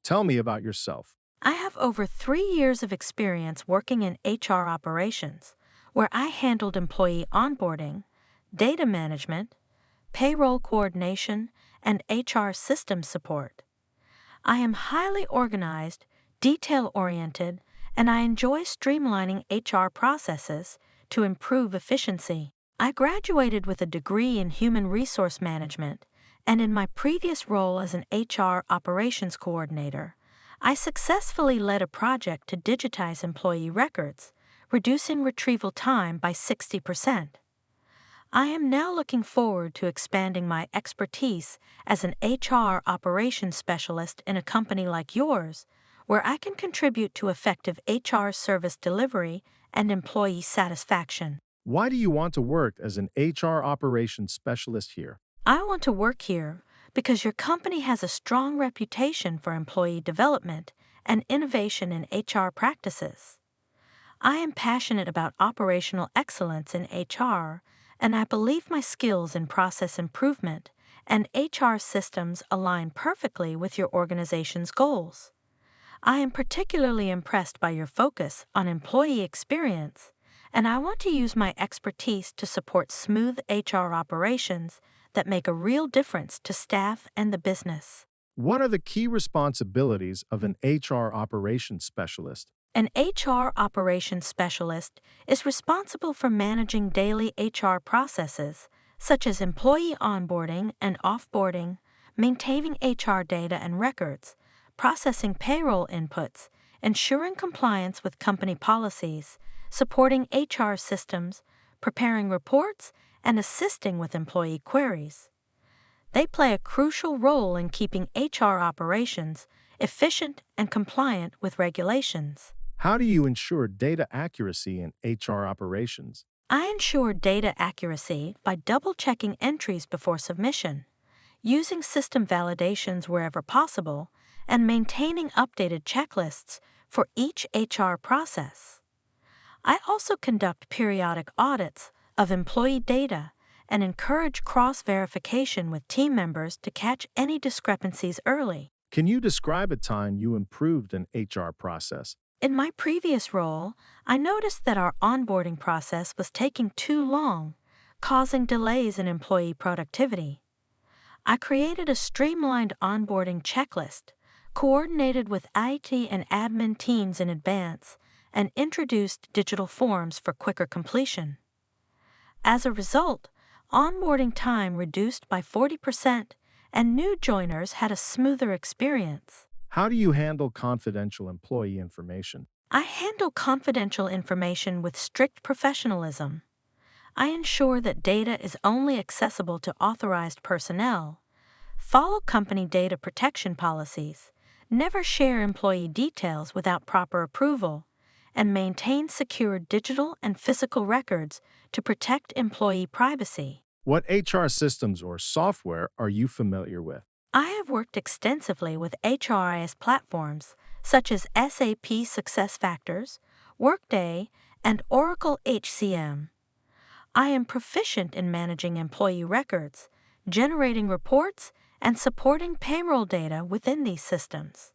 Tell me about yourself. I have over 3 years of experience working in HR operations, where I handled employee onboarding, data management, payroll coordination, and HR system support. I am highly organized, detail oriented, and I enjoy streamlining HR processes to improve efficiency. I graduated with a degree in human resource management, and in my previous role as an HR operations coordinator, I successfully led a project to digitize employee records, reducing retrieval time by 60%. I am now looking forward to expanding my expertise as an HR operations specialist in a company like yours, where I can contribute to effective HR service delivery and employee satisfaction. Why do you want to work as an HR operations specialist here? I want to work here because your company has a strong reputation for employee development and innovation in HR practices. I am passionate about operational excellence in HR, and I believe my skills in process improvement and HR systems align perfectly with your organization's goals. I am particularly impressed by your focus on employee experience, and I want to use my expertise to support smooth HR operations that make a real difference to staff and the business. What are the key responsibilities of an HR operations specialist? An HR operations specialist is responsible for managing daily HR processes, such as employee onboarding and offboarding, maintaining HR data and records, processing payroll inputs, ensuring compliance with company policies, supporting HR systems, preparing reports, and assisting with employee queries. They play a crucial role in keeping HR operations efficient and compliant with regulations. How do you ensure data accuracy in HR operations? I ensure data accuracy by double checking entries before submission, using system validations wherever possible, and maintaining updated checklists for each HR process. I also conduct periodic audits of employee data and encourage cross verification with team members to catch any discrepancies early. Can you describe a time you improved an HR process? In my previous role, I noticed that our onboarding process was taking too long, causing delays in employee productivity. I created a streamlined onboarding checklist, coordinated with IT and admin teams in advance, and introduced digital forms for quicker completion. As a result, onboarding time reduced by 40%, and new joiners had a smoother experience. How do you handle confidential employee information? I handle confidential information with strict professionalism. I ensure that data is only accessible to authorized personnel, follow company data protection policies, never share employee details without proper approval, and maintain secure digital and physical records to protect employee privacy. What HR systems or software are you familiar with? I have worked extensively with HRIS platforms such as SAP SuccessFactors, Workday, and Oracle HCM. I am proficient in managing employee records, generating reports, and supporting payroll data within these systems.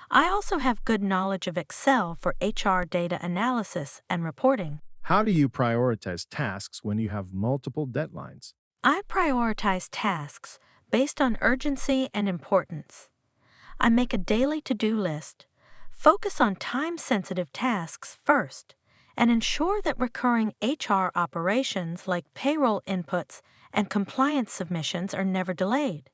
I also have good knowledge of Excel for HR data analysis and reporting. How do you prioritize tasks when you have multiple deadlines? I prioritize tasks based on urgency and importance. I make a daily to-do list, focus on time-sensitive tasks first, and ensure that recurring HR operations like payroll inputs and compliance submissions are never delayed.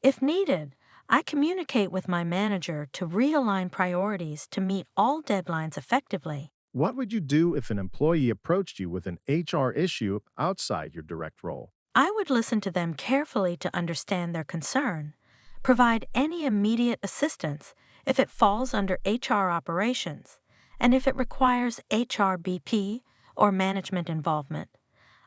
If needed, I communicate with my manager to realign priorities to meet all deadlines effectively. What would you do if an employee approached you with an HR issue outside your direct role? I would listen to them carefully to understand their concern, provide any immediate assistance if it falls under HR operations, and if it requires HRBP or management involvement.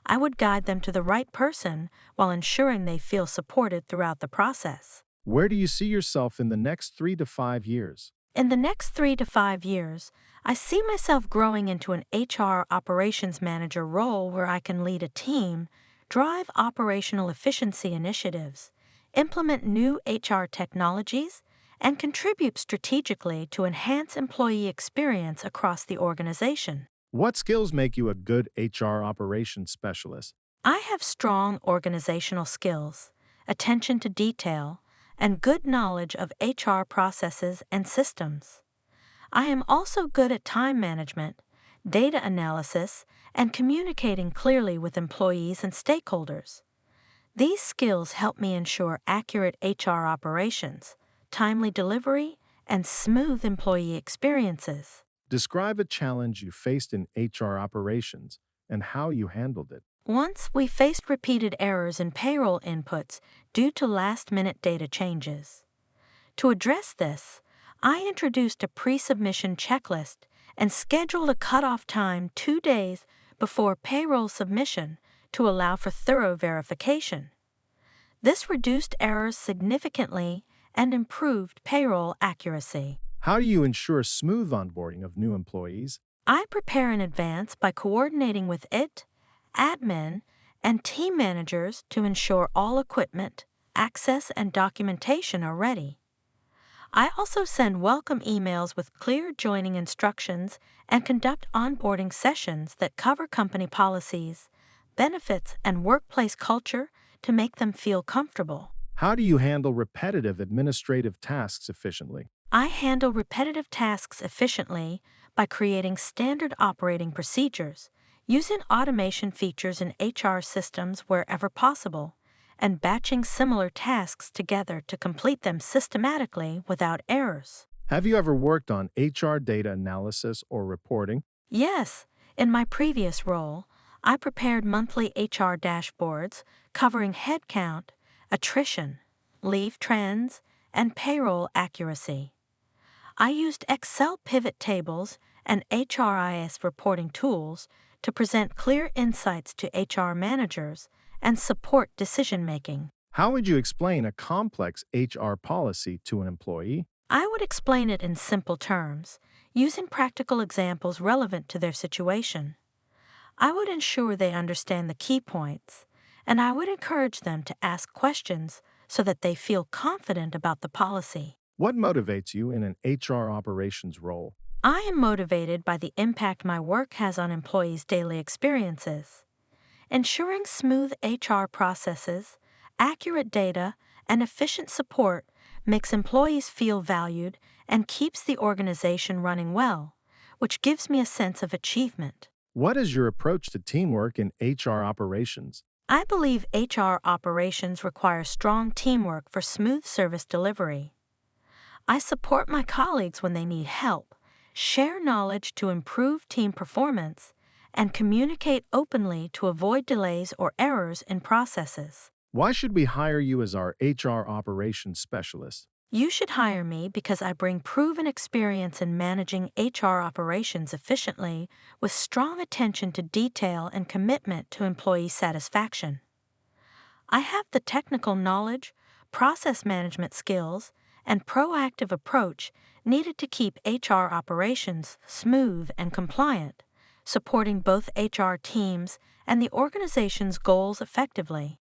I would guide them to the right person while ensuring they feel supported throughout the process. Where do you see yourself in the next 3 to 5 years? In the next 3 to 5 years, I see myself growing into an HR operations manager role where I can lead a team, drive operational efficiency initiatives, implement new HR technologies, and contribute strategically to enhance employee experience across the organization. What skills make you a good HR operations specialist? I have strong organizational skills, attention to detail, and good knowledge of HR processes and systems. I am also good at time management, data analysis, and communicating clearly with employees and stakeholders. These skills help me ensure accurate HR operations, timely delivery, and smooth employee experiences. Describe a challenge you faced in HR operations and how you handled it. Once we faced repeated errors in payroll inputs due to last-minute data changes. To address this, I introduced a pre-submission checklist and scheduled a cutoff time 2 days before payroll submission to allow for thorough verification. This reduced errors significantly and improved payroll accuracy. How do you ensure smooth onboarding of new employees? I prepare in advance by coordinating with admin, and team managers to ensure all equipment, access, and documentation are ready. I also send welcome emails with clear joining instructions and conduct onboarding sessions that cover company policies, benefits, and workplace culture to make them feel comfortable. How do you handle repetitive administrative tasks efficiently? I handle repetitive tasks efficiently by creating standard operating procedures, using automation features in HR systems wherever possible, and batching similar tasks together to complete them systematically without errors. Have you ever worked on HR data analysis or reporting? Yes, in my previous role, I prepared monthly HR dashboards covering headcount, attrition, leave trends, and payroll accuracy. I used Excel pivot tables and HRIS reporting tools to present clear insights to HR managers and support decision-making. How would you explain a complex HR policy to an employee? I would explain it in simple terms, using practical examples relevant to their situation. I would ensure they understand the key points, and I would encourage them to ask questions so that they feel confident about the policy. What motivates you in an HR operations role? I am motivated by the impact my work has on employees' daily experiences. Ensuring smooth HR processes, accurate data, and efficient support makes employees feel valued and keeps the organization running well, which gives me a sense of achievement. What is your approach to teamwork in HR operations? I believe HR operations require strong teamwork for smooth service delivery. I support my colleagues when they need help, share knowledge to improve team performance, and communicate openly to avoid delays or errors in processes. Why should we hire you as our HR operations specialist? You should hire me because I bring proven experience in managing HR operations efficiently with strong attention to detail and commitment to employee satisfaction. I have the technical knowledge, process management skills, and proactive approach needed to keep HR operations smooth and compliant, supporting both HR teams and the organization's goals effectively.